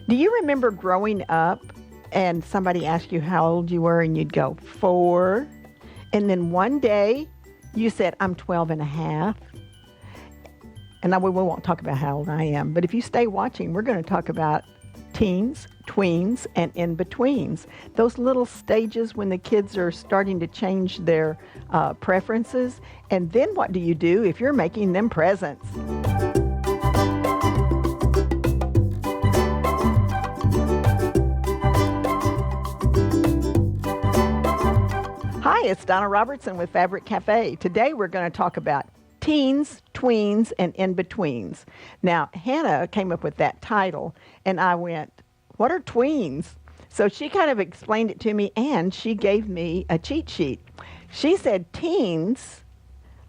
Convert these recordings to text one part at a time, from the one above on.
Do you remember growing up and somebody asked you how old you were and you'd go, 4? And then one day you said, I'm 12 and a half. And we won't talk about how old I am, but if you stay watching, we're going to talk about teens, tweens, and in-betweens. Those little stages when the kids are starting to change their preferences. And then what do you do if you're making them presents? Hi, it's Donna Robertson with Fabric Cafe. Today we're going to talk about teens, tweens, and in-betweens. Now, Hannah came up with that title, and I went, what are tweens? So she kind of explained it to me, and she gave me a cheat sheet. She said teens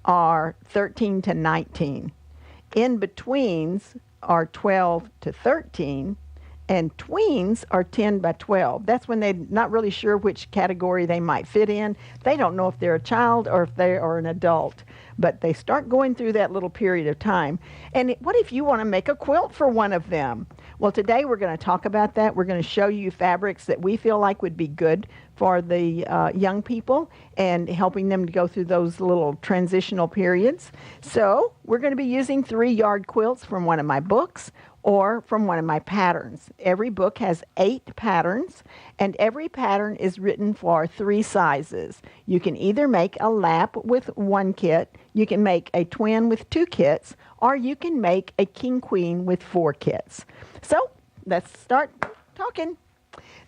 are 13 to 19. In-betweens are 12 to 13. And tweens are 10 by 12. That's when they're not really sure which category they might fit in. They don't know if they're a child or if they are an adult. But they start going through that little period of time. And what if you want to make a quilt for one of them? Well, today we're going to talk about that. We're going to show you fabrics that we feel like would be good for the young people and helping them to go through those little transitional periods. So we're going to be using 3-yard quilts from one of my books or from one of my patterns. Every book has 8 patterns, and every pattern is written for 3 sizes. You can either make a lap with 1 kit, you can make a twin with 2 kits, or you can make a king-queen with 4 kits. So let's start talking.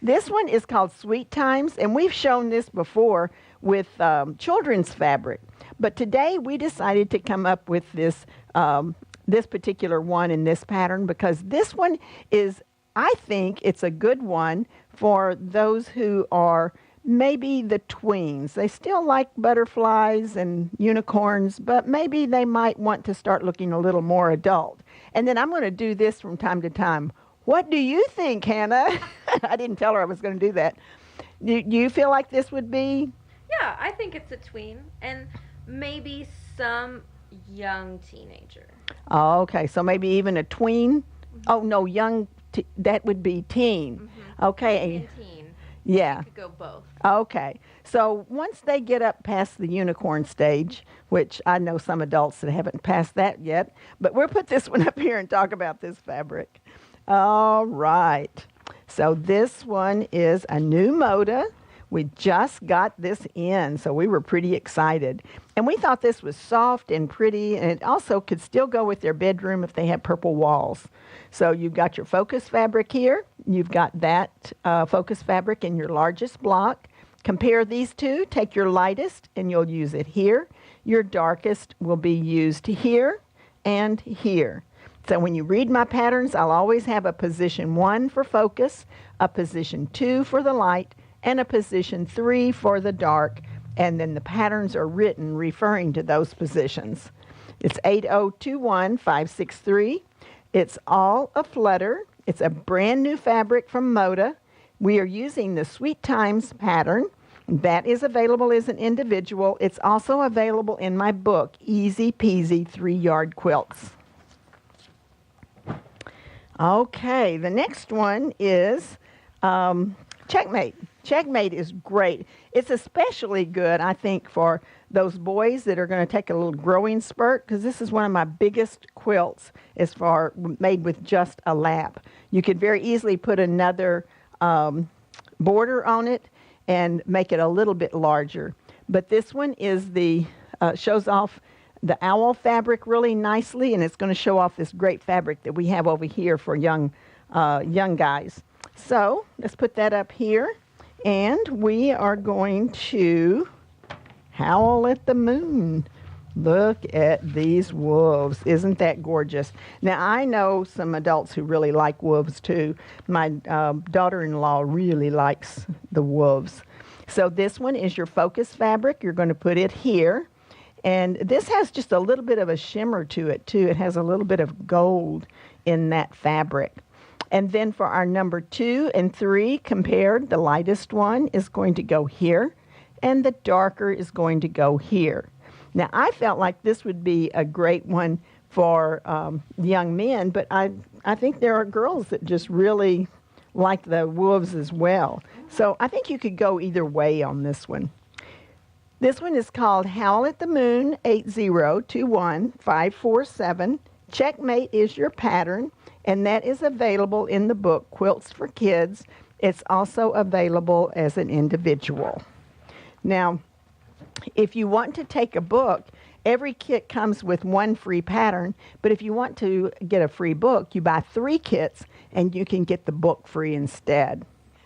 This one is called Sweet Times, and we've shown this before with children's fabric. But today we decided to come up with this particular one in this pattern because this one is, I think it's a good one for those who are maybe the tweens. They still like butterflies and unicorns, but maybe they might want to start looking a little more adult. And then I'm going to do this from time to time. What do you think, Hannah? I didn't tell her I was going to do that. Do you feel like this would be? Yeah, I think it's a tween and maybe some young teenager. Oh, okay, so maybe even a tween? Mm-hmm. Oh, no, young, that would be teen. Mm-hmm. Okay. And teen. Yeah. You could go both. Okay, so once they get up past the unicorn stage, which I know some adults that haven't passed that yet, but we'll put this one up here and talk about this fabric. All right, so this one is a new Moda. We just got this in, so we were pretty excited. And we thought this was soft and pretty, and it also could still go with their bedroom if they have purple walls. So you've got your focus fabric here. You've got that focus fabric in your largest block. Compare these two. Take your lightest, and you'll use it here. Your darkest will be used here and here. So when you read my patterns, I'll always have a position 1 for focus, a position 2 for the light, and a position 3 for the dark, and then the patterns are written referring to those positions. It's 8021563. It's all a flutter. It's a brand new fabric from Moda. We are using the Sweet Times pattern. That is available as an individual. It's also available in my book, Easy Peasy 3-Yard Quilts. Okay, the next one is Checkmate. Checkmate is great. It's especially good, I think, for those boys that are going to take a little growing spurt, because this is one of my biggest quilts as far made with just a lap. You could very easily put another border on it and make it a little bit larger. But this one is shows off the owl fabric really nicely, and it's going to show off this great fabric that we have over here for young guys. So let's put that up here. And we are going to howl at the moon. Look at these wolves. Isn't that gorgeous? Now, I know some adults who really like wolves, too. My daughter-in-law really likes the wolves. So this one is your focus fabric. You're going to put it here. And this has just a little bit of a shimmer to it, too. It has a little bit of gold in that fabric. And then for our number 2 and 3 compared, the lightest one is going to go here, and the darker is going to go here. Now, I felt like this would be a great one for young men, but I think there are girls that just really like the wolves as well. So I think you could go either way on this one. This one is called Howl at the Moon 8021547. Checkmate is your pattern, and that is available in the book Quilts for Kids. It's also available as an individual. Now, if you want to take a book, every kit comes with one free pattern, but if you want to get a free book, you buy 3 kits and you can get the book free instead.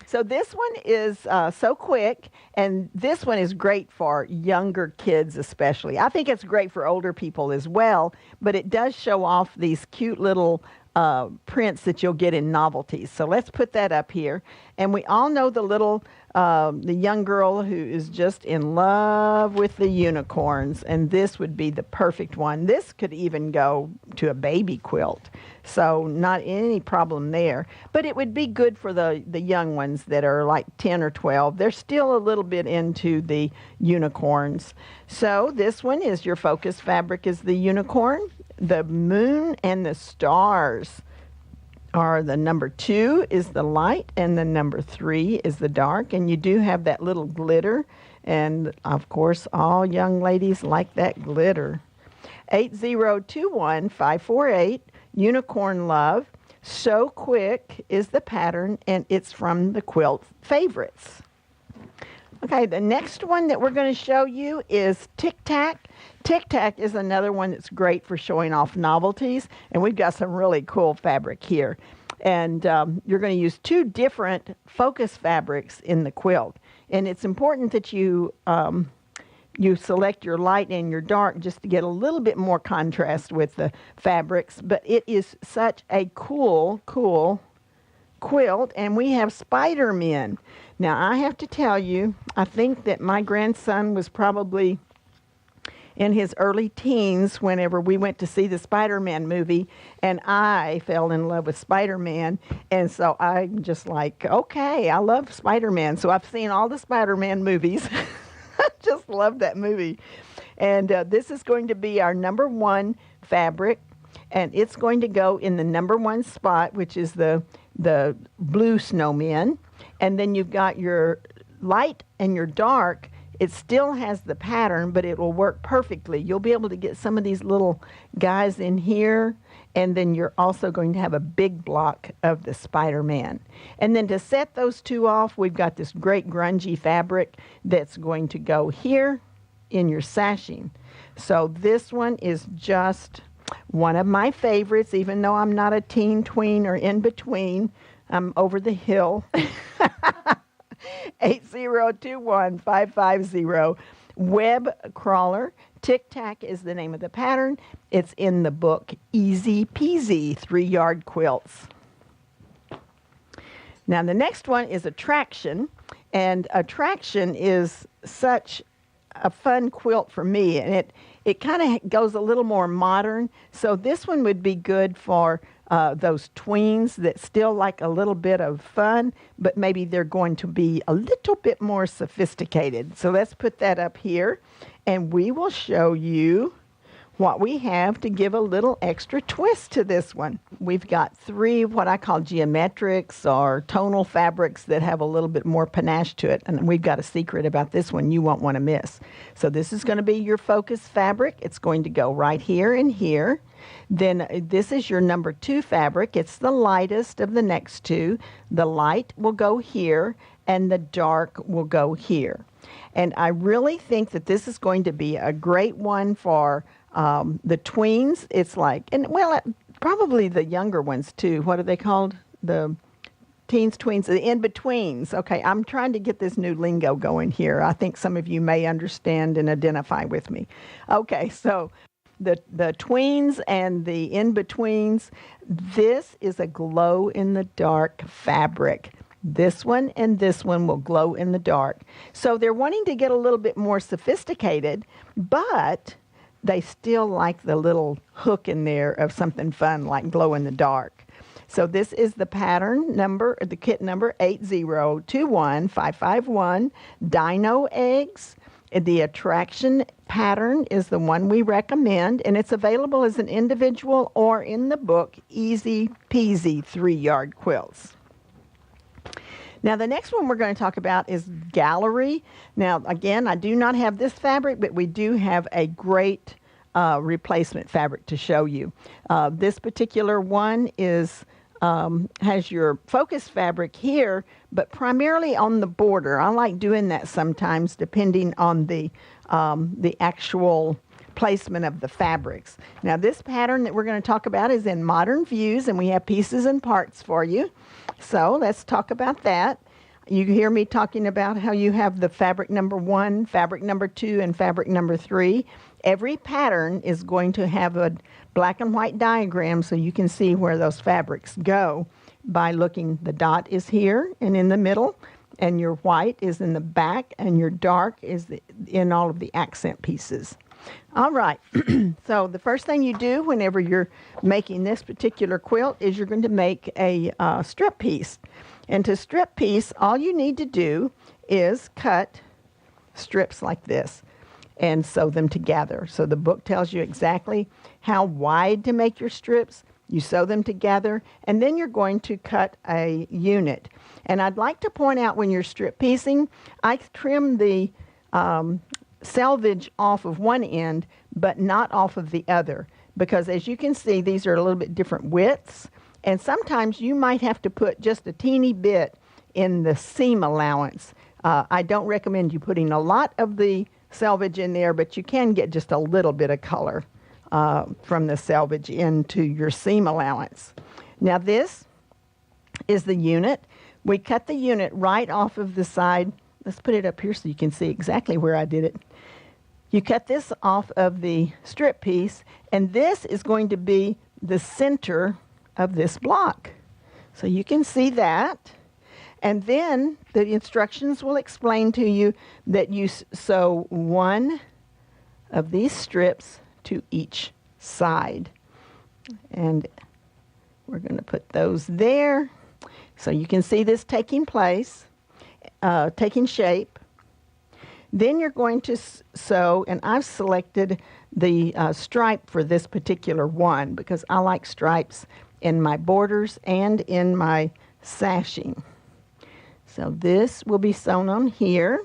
So this one is so quick, and this one is great for younger kids especially. I think it's great for older people as well, but it does show off these cute little prints that you'll get in novelties. So let's put that up here. And we all know the young girl who is just in love with the unicorns, and this would be the perfect one. This could even go to a baby quilt, so not any problem there. But it would be good for the young ones that are like 10 or 12. They're still a little bit into the unicorns. So this one is your focus fabric is the unicorn. The moon and the stars are the number 2 is the light, and the number 3 is the dark. And you do have that little glitter, and of course all young ladies like that glitter. 8021548, Unicorn Love. So Quick is the pattern, and it's from the Quilt Favorites. Okay, the next one that we're going to show you is Tic Tac. Tic Tac is another one that's great for showing off novelties, and we've got some really cool fabric here. And you're going to use 2 different focus fabrics in the quilt. And it's important that you select your light and your dark just to get a little bit more contrast with the fabrics. But it is such a cool quilt, and we have Spiderman. Now, I have to tell you, I think that my grandson was probably in his early teens whenever we went to see the Spider-Man movie, and I fell in love with Spider-Man, and so I'm just like, okay, I love Spider-Man. So I've seen all the Spider-Man movies. I just love that movie. And this is going to be our number 1 fabric, and it's going to go in the number 1 spot, which is the blue snowman. And then you've got your light and your dark. It still has the pattern, but it will work perfectly. You'll be able to get some of these little guys in here, and then you're also going to have a big block of the Spider-Man. And then to set those 2 off, we've got this great grungy fabric that's going to go here in your sashing. So this one is just one of my favorites, even though I'm not a teen, tween, or in between. I'm over the hill. 8021550, Web Crawler. Tic Tac is the name of the pattern. It's in the book Easy Peasy 3-Yard Quilts. Now the next one is Attraction, and Attraction is such a fun quilt for me, and it kind of goes a little more modern. So this one would be good for those tweens that still like a little bit of fun, but maybe they're going to be a little bit more sophisticated. So let's put that up here, and we will show you what we have to give a little extra twist to this one. We've got 3 what I call geometrics or tonal fabrics that have a little bit more panache to it, and we've got a secret about this one you won't want to miss. So this is going to be your focus fabric. It's going to go right here and here. Then this is your number 2 fabric. It's the lightest of the next 2. The light will go here, and the dark will go here. And I really think that this is going to be a great one for the tweens. It's like, and well, probably the younger ones too. What are they called? The teens, tweens, the in-betweens. Okay, I'm trying to get this new lingo going here. I think some of you may understand and identify with me. Okay, so the tweens and the in-betweens, this is a glow-in-the-dark fabric. This one and this one will glow in the dark. So they're wanting to get a little bit more sophisticated, but they still like the little hook in there of something fun like glow in the dark. So this is the pattern number, the kit number 8021551, Dino Eggs. The Attraction pattern is the one we recommend, and it's available as an individual or in the book Easy Peasy 3-Yard Quilts. Now, the next one we're going to talk about is gallery. Now, again, I do not have this fabric, but we do have a great replacement fabric to show you. This particular one has your focus fabric here, but primarily on the border. I like doing that sometimes depending on the actual placement of the fabrics. Now, this pattern that we're going to talk about is in Modern Views, and we have pieces and parts for you. So let's talk about that. You hear me talking about how you have the fabric number 1, fabric number 2, and fabric number 3. Every pattern is going to have a black and white diagram so you can see where those fabrics go by looking. The dot is here and in the middle, and your white is in the back, and your dark is in all of the accent pieces. All right, so the first thing you do whenever you're making this particular quilt is you're going to make a strip piece. And to strip piece, all you need to do is cut strips like this and sew them together. So the book tells you exactly how wide to make your strips. You sew them together, and then you're going to cut a unit. And I'd like to point out when you're strip piecing, I trim the selvage off of one end, but not off of the other, because as you can see, these are a little bit different widths, and sometimes you might have to put just a teeny bit in the seam allowance. I don't recommend you putting a lot of the selvage in there, but you can get just a little bit of color from the selvage into your seam allowance. Now, this is the unit. We cut the unit right off of the side. Let's put it up here so you can see exactly where I did it. You cut this off of the strip piece, and this is going to be the center of this block. So you can see that. And then the instructions will explain to you that you sew one of these strips to each side. And we're going to put those there so you can see this taking place, taking shape. Then you're going to sew, and I've selected the stripe for this particular one because I like stripes in my borders and in my sashing. So this will be sewn on here,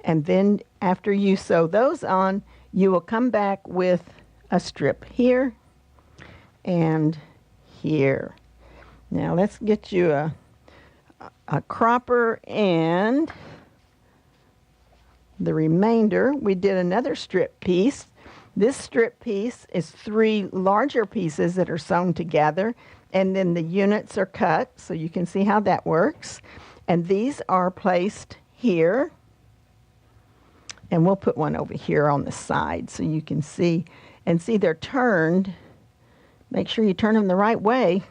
and then after you sew those on, you will come back with a strip here and here. Now let's get you a cropper and the remainder. We did another strip piece. This strip piece is 3 larger pieces that are sewn together, and then the units are cut, so you can see how that works. And these are placed here, and we'll put one over here on the side so you can see. And see, they're turned. Make sure you turn them the right way.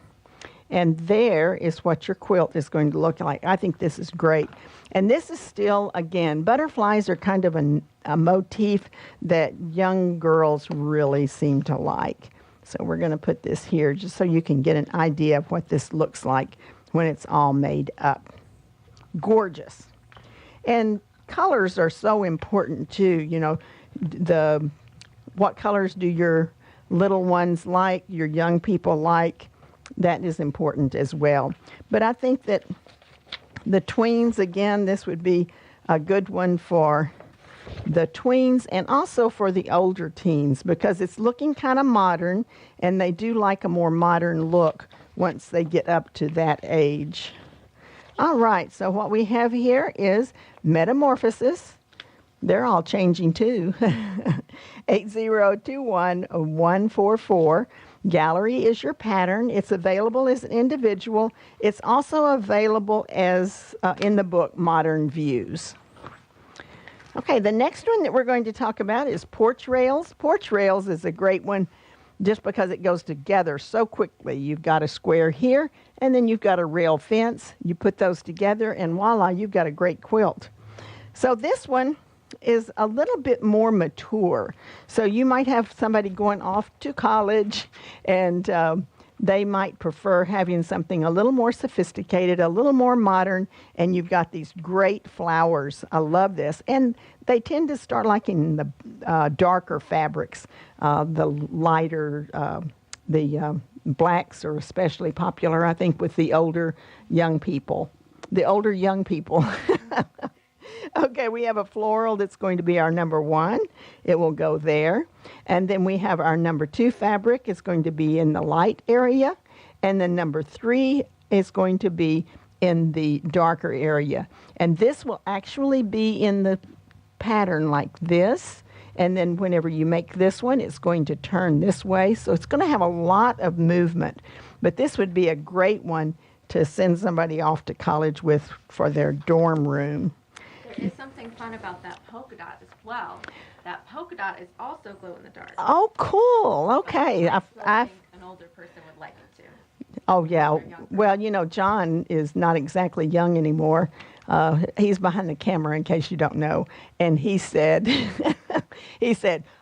And there is what your quilt is going to look like. I think this is great. And this is still, again, butterflies are kind of a motif that young girls really seem to like. So we're going to put this here just so you can get an idea of what this looks like when it's all made up. Gorgeous. And colors are so important too. You know, what colors do your little ones like, your young people like? That is important as well. But I think that the tweens, again, this would be a good one for the tweens and also for the older teens because it's looking kind of modern, and they do like a more modern look once they get up to that age. All right, so what we have here is Metamorphosis. They're all changing too. 8021-144. Gallery is your pattern. It's available as an individual. It's also available as in the book Modern Views. Okay, the next one that we're going to talk about is Porch Rails. Porch Rails is a great one just because it goes together so quickly. You've got a square here, and then you've got a rail fence. You put those together, and voila, you've got a great quilt. So this one is a little bit more mature. So you might have somebody going off to college, and they might prefer having something a little more sophisticated, a little more modern, and you've got these great flowers. I love this. And they tend to start liking the darker fabrics, the lighter, the blacks are especially popular, I think, with the older young people. the older young people. Okay, we have a floral that's going to be our number 1. It will go there. And then we have our number 2 fabric. It's going to be in the light area. And then number 3 is going to be in the darker area. And this will actually be in the pattern like this. And then whenever you make this one, it's going to turn this way. So it's going to have a lot of movement. But this would be a great one to send somebody off to college with for their dorm room. There is something fun about that polka dot as well. That polka dot is also glow in the dark. Oh, cool. Okay. I think an older person would like it too. Oh, yeah. Well, you know, John is not exactly young anymore. He's behind the camera in case you don't know. And he said,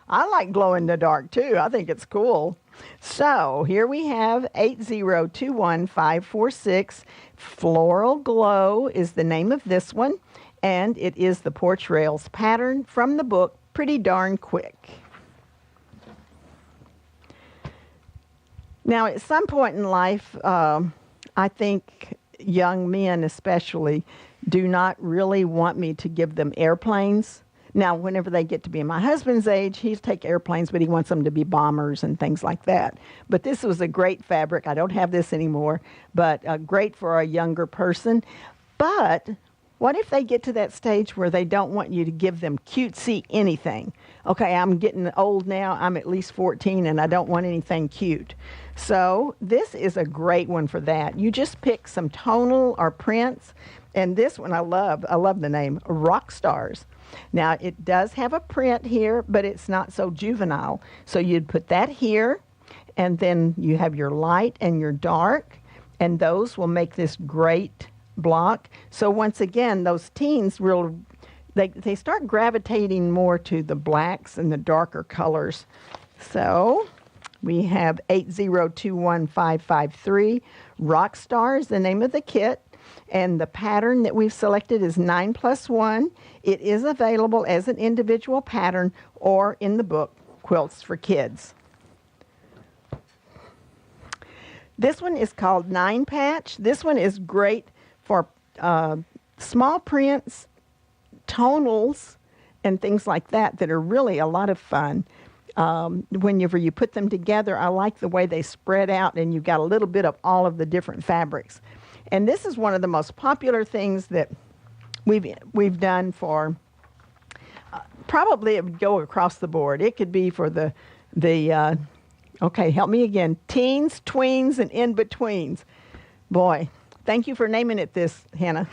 I like glow in the dark too. I think it's cool. So here we have 8021546. Floral Glow is the name of this one. And it is the Porch Rails pattern from the book Pretty Darn Quick. Now, at some point in life, I think young men especially do not really want me to give them airplanes. Now, whenever they get to be my husband's age, he'll take airplanes, but he wants them to be bombers and things like that. But this was a great fabric. I don't have this anymore, but great for a younger person. But what if they get to that stage where they don't want you to give them cutesy anything? Okay, I'm getting old now. I'm at least 14, and I don't want anything cute. So this is a great one for that. You just pick some tonal or prints, and this one I love. I love the name, Rock Stars. Now, it does have a print here, but it's not so juvenile. So you'd put that here, and then you have your light and your dark, and those will make this great block. So once again, those teens they start gravitating more to the blacks and the darker colors. So we have 8021553. Rock Stars, the name of the kit. And the pattern that we've selected is 9+1. It is available as an individual pattern or in the book, Quilts for Kids. This one is called 9 Patch. This one is great for small prints, tonals, and things like that are really a lot of fun. Whenever you put them together, I like the way they spread out and you've got a little bit of all of the different fabrics. And this is one of the most popular things that we've done for, probably it would go across the board. It could be for the okay, help me again, teens, tweens, and in-betweens. Boy, thank you for naming it this, Hannah.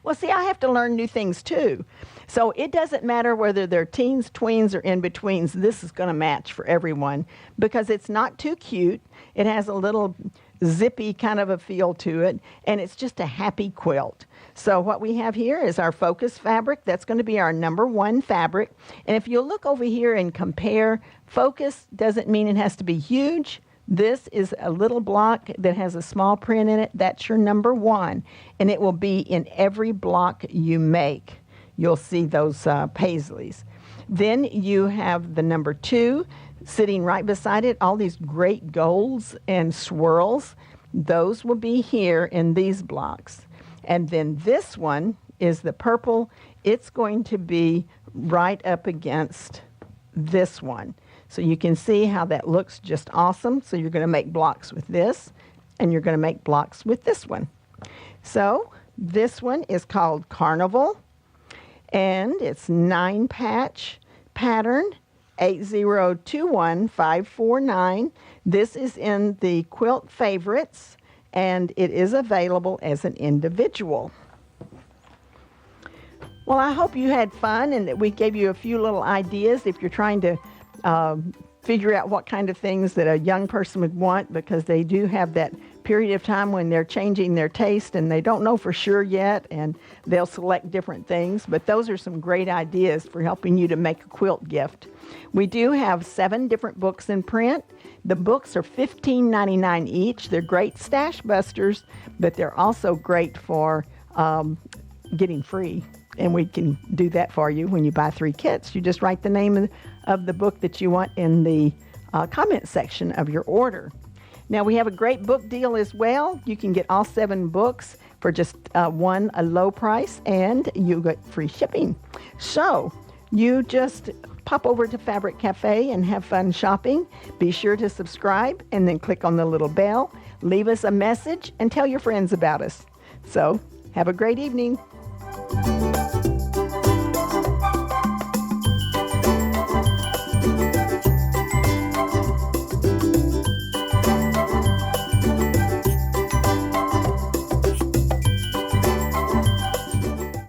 Well, see, I have to learn new things too. So it doesn't matter whether they're teens, tweens, or in-betweens. This is going to match for everyone because it's not too cute. It has a little zippy kind of a feel to it, and it's just a happy quilt. So what we have here is our focus fabric. That's going to be our number 1 fabric. And if you look over here and compare, focus doesn't mean it has to be huge. This is a little block that has a small print in it. That's your number 1, and it will be in every block you make. You'll see those paisleys. Then you have the number 2 sitting right beside it, all these great golds and swirls. Those will be here in these blocks. And then this one is the purple. It's going to be right up against this one. So you can see how that looks just awesome. So you're going to make blocks with this, and you're going to make blocks with this one. So this one is called Carnival, and it's 9 patch pattern, 8021549. This is in the Quilt Favorites, and it is available as an individual. Well, I hope you had fun and that we gave you a few little ideas if you're trying to figure out what kind of things that a young person would want, because they do have that period of time when they're changing their taste and they don't know for sure yet, and they'll select different things. But those are some great ideas for helping you to make a quilt gift. We do have 7 different books in print. The books are $15.99 each. They're great stash busters, but they're also great for getting free. And we can do that for you when you buy 3 kits. You just write the name of the book that you want in the comment section of your order. Now, we have a great book deal as well. You can get all 7 books for just a low price, and you get free shipping. So you just pop over to Fabric Cafe and have fun shopping. Be sure to subscribe and then click on the little bell. Leave us a message and tell your friends about us. So have a great evening.